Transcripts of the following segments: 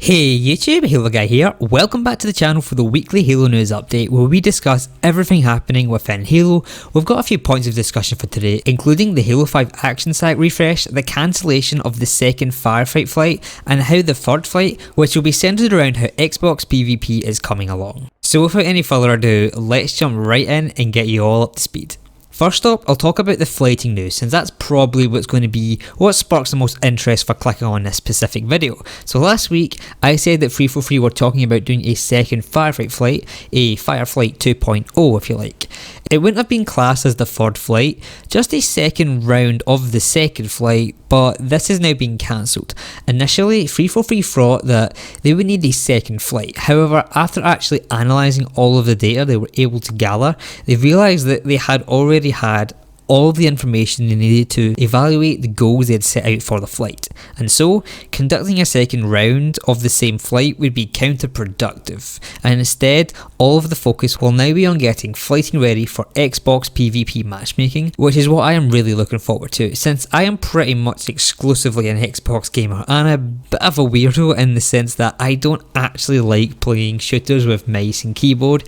Hey YouTube, Halo Guy here. Welcome back to the channel for the weekly Halo news update where we discuss everything happening within Halo. We've got a few points of discussion for today, including the Halo 5 action site refresh, the cancellation of the second Fireflight flight, and how the third flight, which will be centered around how Xbox PvP is coming along. So without any further ado, let's jump right in and get you all up to speed. First up, I'll talk about the flighting news, since that's probably what's going to be what sparks the most interest for clicking on this specific video. So last week, I said that 343 were talking about doing a second Fireflight flight, a Fireflight 2.0 if you like. It wouldn't have been classed as the third flight, just a second round of the second flight, but this has now been cancelled. Initially, 343 thought that they would need a second flight. However, after actually analysing all of the data they were able to gather, they realised that they had already had all of the information they needed to evaluate the goals they had set out for the flight, and so conducting a second round of the same flight would be counterproductive, and instead all of the focus will now be on getting flighting ready for Xbox PvP matchmaking, which is what I am really looking forward to, since I am pretty much exclusively an Xbox gamer and a bit of a weirdo in the sense that I don't actually like playing shooters with mice and keyboard.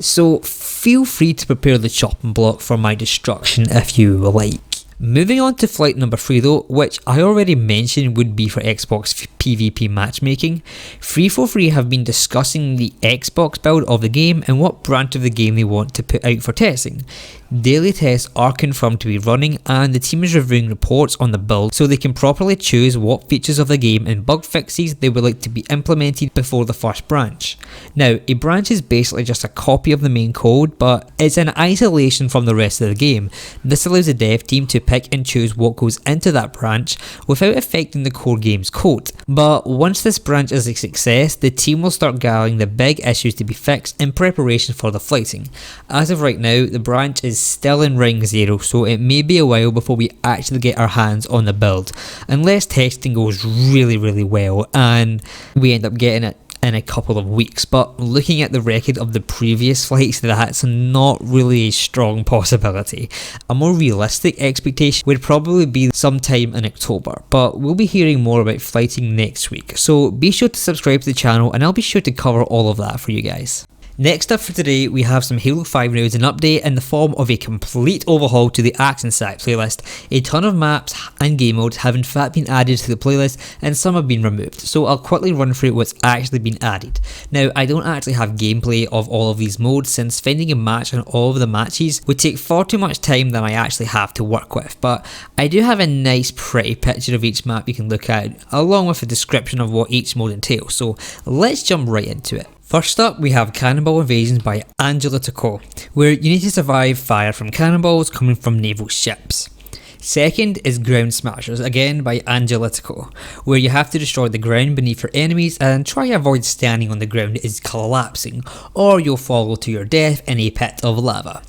So feel free to prepare the chopping block for my destruction if you like. Moving on to flight number 3 though, which I already mentioned would be for Xbox PvP matchmaking, 343 have been discussing the Xbox build of the game and what branch of the game they want to put out for testing. Daily tests are confirmed to be running and the team is reviewing reports on the build so they can properly choose what features of the game and bug fixes they would like to be implemented before the first branch. Now, a branch is basically just a copy of the main code, but it's in isolation from the rest of the game. This allows the dev team to pick and choose what goes into that branch without affecting the core game's code. But once this branch is a success, the team will start gathering the big issues to be fixed in preparation for the flighting. As of right now, the branch is still in Ring 0, so it may be a while before we actually get our hands on the build, unless testing goes really well and we end up getting it in a couple of weeks. But looking at the record of the previous flights, that's not really a strong possibility. A more realistic expectation would probably be sometime in October, but we'll be hearing more about flighting next week, so be sure to subscribe to the channel and I'll be sure to cover all of that for you guys. Next up for today, we have some Halo 5 news and update in the form of a complete overhaul to the action site playlist. A ton of maps and game modes have in fact been added to the playlist and some have been removed, so I'll quickly run through what's actually been added. Now, I don't actually have gameplay of all of these modes since finding a match on all of the matches would take far too much time than I actually have to work with, but I do have a nice pretty picture of each map you can look at, along with a description of what each mode entails, so let's jump right into it. First up, we have Cannonball Invasions by Angela Taco, where you need to survive fire from cannonballs coming from naval ships. Second is Ground Smashers, again by Angela Taco, where you have to destroy the ground beneath your enemies and try to avoid standing on the ground is collapsing, or you'll fall to your death in a pit of lava.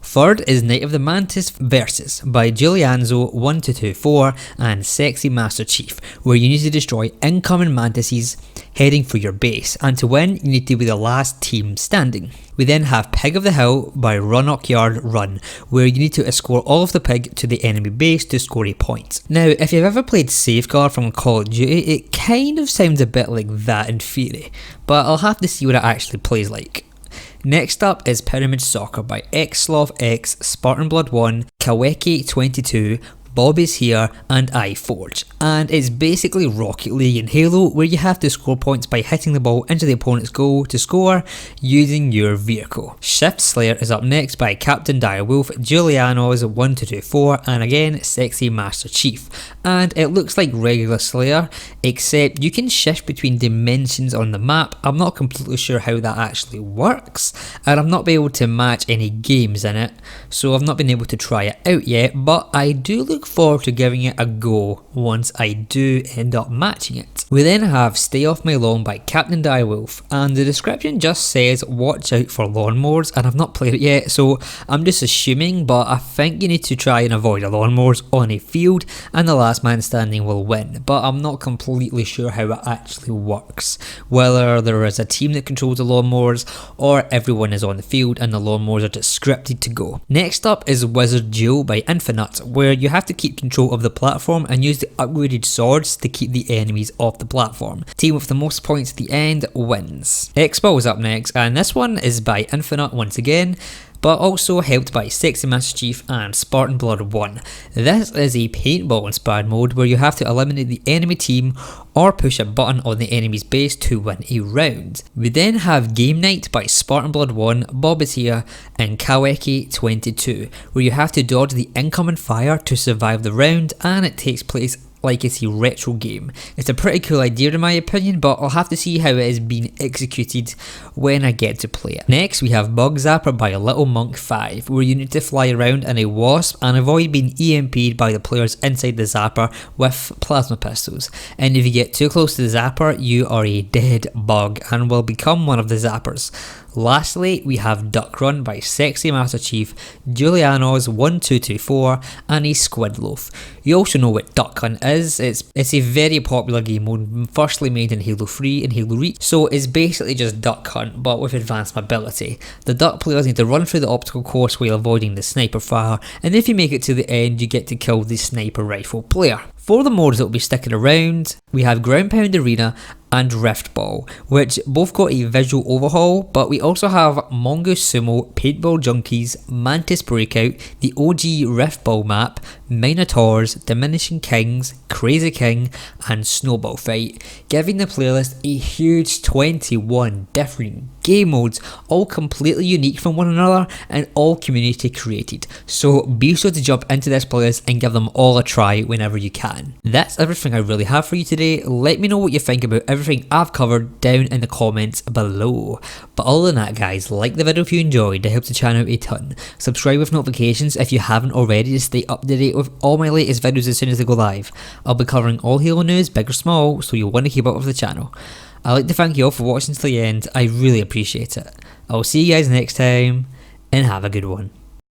Third is Night of the Mantis Versus by Julianzo1224 and Sexy Master Chief, where you need to destroy incoming mantises heading for your base, and to win you need to be the last team standing. We then have Pig of the Hill by Runokyard Run, where you need to escort all of the pig to the enemy base to score a point. Now, if you've ever played Safeguard from Call of Duty, it kind of sounds a bit like that in theory, but I'll have to see what it actually plays like. Next up is Pyramid Soccer by XSlothX, Spartan Blood 1, Kaweki22, Bob is Here and iForge, and it's basically Rocket League in Halo where you have to score points by hitting the ball into the opponent's goal to score using your vehicle. Shift Slayer is up next by Captain Direwolf, Julianos 1224 and again Sexy Master Chief, and it looks like regular Slayer except you can shift between dimensions on the map. I'm not completely sure how that actually works and I've not been able to match any games in it, so I've not been able to try it out yet, but I do look forward to giving it a go once I do end up matching it. We then have Stay Off My Lawn by Captain Direwolf, and the description just says watch out for lawnmowers, and I've not played it yet so I'm just assuming, but I think you need to try and avoid the lawnmowers on a field and the last man standing will win, but I'm not completely sure how it actually works, whether there is a team that controls the lawnmowers or everyone is on the field and the lawnmowers are just scripted to go. Next up is Wizard Duel by Infinite, where you have to to keep control of the platform and use the upgraded swords to keep the enemies off the platform. Team with the most points at the end wins. Expo is up next, and this one is by Infinite once again, but also helped by Sexy Master Chief and Spartan Blood 1. This is a paintball inspired mode where you have to eliminate the enemy team or push a button on the enemy's base to win a round. We then have Game Night by Spartan Blood 1, Bobatia and Kaweki 22, where you have to dodge the incoming fire to survive the round, and it takes place like it's a retro game. It's a pretty cool idea in my opinion, but I'll have to see how it is being executed when I get to play it. Next we have Bug Zapper by Little Monk 5, where you need to fly around in a wasp and avoid being EMP'd by the players inside the zapper with plasma pistols. And if you get too close to the zapper, you are a dead bug and will become one of the zappers. Lastly, we have Duck Run by Sexy Master Chief, Julianos 1224 and a Squid Loaf. You also know what Duck Hunt is. It's a very popular game mode, firstly made in Halo 3 and Halo Reach, so it's basically just Duck Hunt but with advanced mobility. The duck players need to run through the obstacle course while avoiding the sniper fire, and if you make it to the end you get to kill the sniper rifle player. For the modes that will be sticking around, we have Ground Pound Arena and Rift Ball, which both got a visual overhaul, but we also have Mongoose Sumo, Paintball Junkies, Mantis Breakout, the OG Rift Ball map, Minotaurs, Diminishing Kings, Crazy King and Snowball Fight, giving the playlist a huge 21 different game modes, all completely unique from one another and all community created. So be sure to jump into this playlist and give them all a try whenever you can. That's everything I really have for you today. Let me know what you think about everything I've covered down in the comments below. But other than that guys, like the video if you enjoyed, it helps the channel out a ton. Subscribe with notifications if you haven't already to stay up to date with all my latest videos as soon as they go live. I'll be covering all Halo news, big or small, so you'll want to keep up with the channel. I'd like to thank you all for watching to the end, I really appreciate it. I'll see you guys next time, and have a good one.